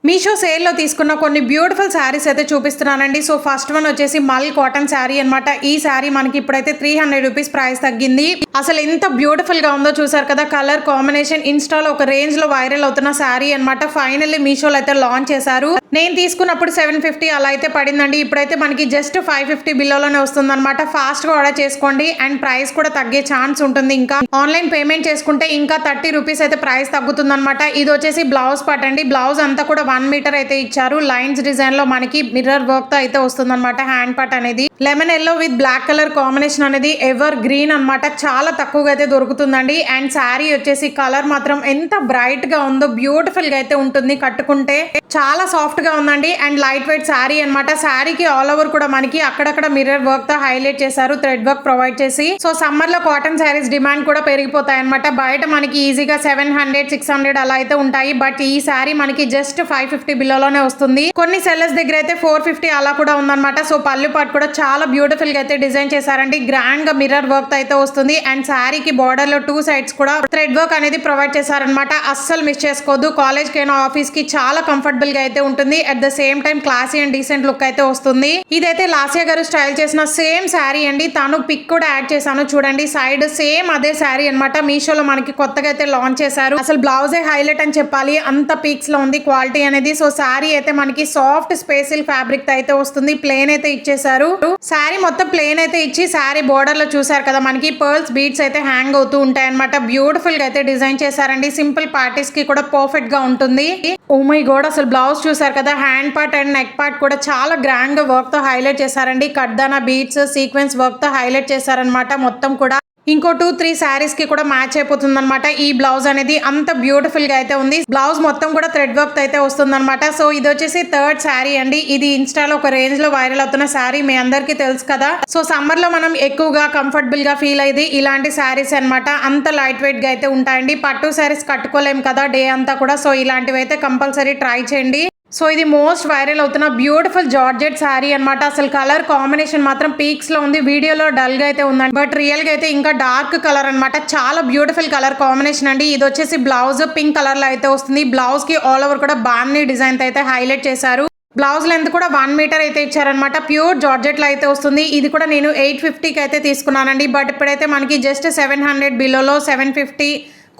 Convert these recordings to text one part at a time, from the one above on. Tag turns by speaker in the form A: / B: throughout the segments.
A: మీషో సేల్లో తీసుకున్న కొన్ని బ్యూటిఫుల్ శారీస్ అయితే చూపిస్తున్నానండి. సో ఫస్ట్ వన్ వచ్చేసి మల్ కాటన్ శారీ అనమాట. ఈ శారీ మనకి ఇప్పుడైతే 300 రూపీస్ ప్రైస్ తగ్గింది. అసలు ఎంత బ్యూటిఫుల్ గా ఉందో చూసారు కదా. కలర్ కాంబినేషన్ ఇన్స్టాలో ఒక రేంజ్ లో వైరల్ అవుతున్న శారీ అనమాట. ఫైనల్లీ మీషోలో అయితే లాంచ్ చేశారు. నేను తీసుకున్నప్పుడు 750 అలా అయితే పడిందండి. ఇప్పుడైతే మనకి జస్ట్ 550 బిలోలోనే వస్తుంది అనమాట. ఫాస్ట్ గా ఆర్డర్ చేసుకోండి అండ్ ప్రైస్ కూడా తగ్గే ఛాన్స్ ఉంటుంది. ఇంకా ఆన్లైన్ పేమెంట్ చేసుకుంటే ఇంకా 30 రూపీస్ అయితే ప్రైస్ తగ్గుతుంది అనమాట. ఇది వచ్చేసి బ్లౌజ్ పార్ట్ అండి. బ్లౌజ్ అంతా కూడా 1 మీటర్ అయితే ఇచ్చారు. లైన్స్ డిజైన్ లో మనకి మిర్రర్ వర్క్ తో అయితే వస్తుంది అనమాట. హ్యాండ్ పార్ట్ అనేది lemon yellow with black colour combination అనేది ఎవర్ గ్రీన్ అనమాట. చాలా తక్కువగా అయితే దొరుకుతుందండి. అండ్ శారీ వచ్చేసి కలర్ మాత్రం ఎంత బ్రైట్ గా ఉందో బ్యూటిఫుల్ గా అయితే ఉంటుంది. కట్టుకుంటే చాలా సాఫ్ట్ గా ఉందండి. అండ్ లైట్ వెయిట్ శారీ అనమాట. శారీకి ఆల్ ఓవర్ కూడా మనకి అక్కడక్కడ మిర్రర్ వర్క్ తో హైలైట్ చేశారు, థ్రెడ్ వర్క్ ప్రొవైడ్ చేసి. సో సమ్మర్ లో కాటన్ శారీస్ డిమాండ్ కూడా పెరిగిపోతాయి అనమాట. బయట మనకి ఈజీగా 700, 600 అలా అయితే ఉంటాయి. బట్ ఈ శారీ మనకి జస్ట్ 550 బిలోలోనే వస్తుంది. కొన్ని సెల్లర్స్ దగ్గర అయితే 450 అలా కూడా ఉందన్నమాట. సో పళ్ళు పాటు కూడా చాలా బ్యూటిఫుల్ గా అయితే డిజైన్ చేశారండి. గ్రాండ్ గా మిర్రర్ వర్క్ తో అయితే వస్తుంది. అండ్ శారీకి బార్డర్ లో 2 సైడ్స్ కూడా థ్రెడ్ వర్క్ అనేది ప్రొవైడ్ చేశారనమాట. అస్సలు మిస్ చేసుకోవద్దు. కాలేజ్ కైనా ఆఫీస్ కి చాలా కంఫర్టబుల్ గా అయితే ఉంటుంది. At the same time classy and decent look అయితే వస్తుంది. ఇదైతే లాస్యా గారు స్టైల్ చేసిన సేమ్ శారీ అండి. తను పిక్ కూడా యాడ్ చేశాను చూడండి. సైడ్ సేమ్ అదే శారీ అనమాట. మీషోలో మనకి కొత్తగా అయితే లాంచ్ చేశారు. అసలు బ్లౌజే హైలైట్ అని చెప్పాలి. అంత పీక్స్ లో ఉంది క్వాలిటీ అనేది. సో శారీ అయితే మనకి సాఫ్ట్ స్పేసిల్ ఫ్యాబ్రిక్ తో అయితే వస్తుంది. ప్లేన్ అయితే ఇచ్చేసారు. శారీ మొత్తం ప్లేన్ అయితే ఇచ్చి శారీ బోర్డర్ లో చూసారు కదా మనకి పర్ల్స్ బీడ్స్ అయితే హ్యాంగ్ అవుతూ ఉంటాయి అనమాట. బ్యూటిఫుల్ గా అయితే డిజైన్ చేశారండి. సింపుల్ పార్టీస్ కి కూడా పర్ఫెక్ట్ గా ఉంటుంది. ఓ మై గాడ్, అసలు బ్లౌజ్ చూసారు కదా. Hand part and neck part కూడా చాలా గ్రాండ్ గా వర్క్ తో హైలైట్ చేశారండి. కడ్దానా బీడ్స్ సీక్వెన్స్ వర్క్ తో హైలైట్ చేశారనమాట. మొత్తం కూడా ఇంకో 2-3 శారీస్ కి కూడా మ్యాచ్ అయిపోతుంది అనమాట. ఈ బ్లౌజ్ అనేది అంత బ్యూటిఫుల్ గా అయితే ఉంది. బ్లౌజ్ మొత్తం కూడా థ్రెడ్ వర్క్ అయితే వస్తుంది అనమాట. సో ఇది వచ్చేసి థర్డ్ శారీ అండి. ఇది ఇన్స్టాలో ఒక రేంజ్ లో వైరల్ అవుతున్న శారీ మీ అందరికి తెలుసు కదా. సో సమ్మర్ లో మనం ఎక్కువగా కంఫర్టబుల్ గా ఫీల్ అయ్యేది ఇలాంటి శారీస్ అనమాట. అంత లైట్ వెయిట్ గా అయితే ఉంటాయండి. పట్టు శారీస్ కట్టుకోలేం కదా డే అంతా కూడా. సో ఇలాంటివి అయితే కంపల్సరీ ట్రై చేయండి. సో ఇది మోస్ట్ వైరల్ అవుతున్న బ్యూటిఫుల్ జార్జెట్ శారీ అనమాట. అసలు కలర్ కాంబినేషన్ మాత్రం పీక్స్ లో ఉంది. వీడియోలో డల్ గా అయితే ఉందండి. బట్ రియల్ గా అయితే ఇంకా డార్క్ కలర్ అనమాట. చాలా బ్యూటిఫుల్ కలర్ కాంబినేషన్ అండి. ఇది వచ్చేసి బ్లౌజ్ పింక్ కలర్ లో అయితే వస్తుంది. బ్లౌజ్ కి ఆల్ ఓవర్ కూడా బాన్ని డిజైన్ తో అయితే హైలైట్ చేశారు. బ్లౌజ్ లెంత్ కూడా 1 మీటర్ అయితే ఇచ్చారనమాట. ప్యూర్ జార్జెట్ లో అయితే వస్తుంది. ఇది కూడా నేను 850కి అయితే తీసుకున్నానండి. బట్ ఇప్పుడైతే మనకి జస్ట్ 700 బిలోలో 750,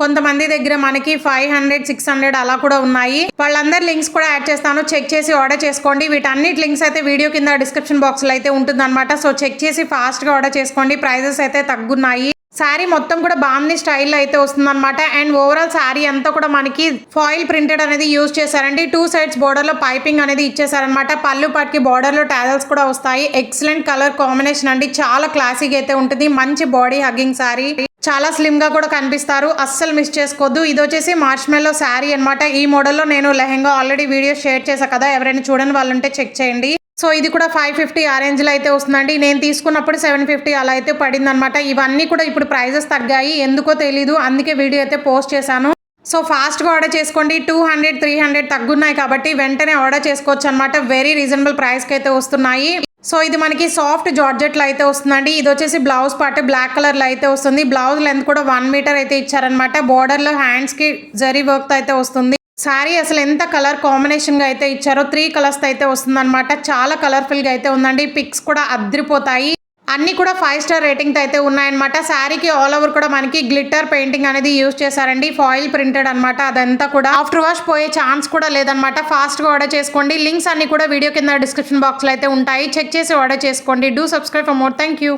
A: కొంతమంది దగ్గర మనకి 500, 600 అలా కూడా ఉన్నాయి. వాళ్ళందరి లింక్స్ కూడా యాడ్ చేస్తాను. చెక్ చేసి ఆర్డర్ చేసుకోండి. వీటన్నిటి లింక్స్ అయితే వీడియో కింద డిస్క్రిప్షన్ బాక్స్ లో అయితే ఉంటుంది అనమాట. సో చెక్ చేసి ఫాస్ట్ గా ఆర్డర్ చేసుకోండి. ప్రైజెస్ అయితే తగ్గున్నాయి. శారీ మొత్తం కూడా బామ్ని స్టైల్ అయితే వస్తుంది అనమాట. అండ్ ఓవరాల్ శారీ అంతా కూడా మనకి ఫాయిల్ ప్రింటెడ్ అనేది యూజ్ చేశారండి. 2 సైడ్స్ బోర్డర్ లో పైపింగ్ అనేది ఇచ్చేసారనమాట. పళ్ళు పాటికి బోర్డర్ లో టాజల్స్ కూడా వస్తాయి. ఎక్సలెంట్ కలర్ కాంబినేషన్ అండి. చాలా క్లాసిక్ అయితే ఉంటుంది. మంచి బాడీ హగ్గింగ్ శారీ. చాలా స్లిమ్ గా కూడా కనిపిస్తారు. అస్సలు మిస్ చేసుకోవద్దు. ఇది వచ్చేసి మార్ష్మెల్లో శారీ అనమాట. ఈ మోడల్లో నేను లెహెంగా ఆల్రెడీ వీడియో షేర్ చేశా కదా. ఎవరైనా చూడని వాళ్ళు ఉంటే చెక్ చేయండి. సో ఇది కూడా 550 ఆ రేంజ్ లో అయితే వస్తుందండి. నేను తీసుకున్నప్పుడు 750 అలా అయితే పడింది అనమాట. ఇవన్నీ కూడా ఇప్పుడు ప్రైజెస్ తగ్గాయి. ఎందుకో తెలీదు, అందుకే వీడియో అయితే పోస్ట్ చేశాను. సో ఫాస్ట్ గా ఆర్డర్ చేసుకోండి. 200, 300 తగ్గున్నాయి కాబట్టి వెంటనే ఆర్డర్ చేసుకోవచ్చు అనమాట. వెరీ రీజనబుల్ ప్రైస్ కి అయితే వస్తున్నాయి. సో ఇది మనకి సాఫ్ట్ జార్జెట్ లో అయితే వస్తుందండి. ఇది వచ్చేసి బ్లౌజ్ పార్ట్ బ్లాక్ కలర్ లో అయితే వస్తుంది. బ్లౌజ్ లెంత్ కూడా 1 మీటర్ అయితే ఇచ్చారనమాట. బోర్డర్ లో హ్యాండ్స్ కి జరీ వర్క్ తో అయితే వస్తుంది. శారీ అసలు ఎంత కలర్ కాంబినేషన్ గా అయితే ఇచ్చారో 3 కలర్స్ అయితే వస్తుంది అనమాట. చాలా కలర్ఫుల్ గా అయితే ఉందండి. పిక్స్ కూడా అద్రిపోతాయి. అన్ని కూడా 5 స్టార్ రేటింగ్ తో అయితే ఉన్నాయన్నమాట. శారీకి ఆల్ ఓవర్ కూడా మనకి గ్లిటర్ పెయింటింగ్ అనేది యూజ్ చేశారండి. ఫాయిల్ ప్రింటెడ్ అనమాట. అదంతా కూడా ఆఫ్టర్ వాష్ పోయే ఛాన్స్ కూడా లేదనమాట. ఫాస్ట్ గా ఆర్డర్ చేసుకోండి. లింక్స్ అన్ని కూడా వీడియో కింద డిస్క్రిప్షన్ బాక్స్ లో అయితే ఉంటాయి. చెక్ చేసి ఆర్డర్ చేసుకోండి. Do subscribe for more. Thank you.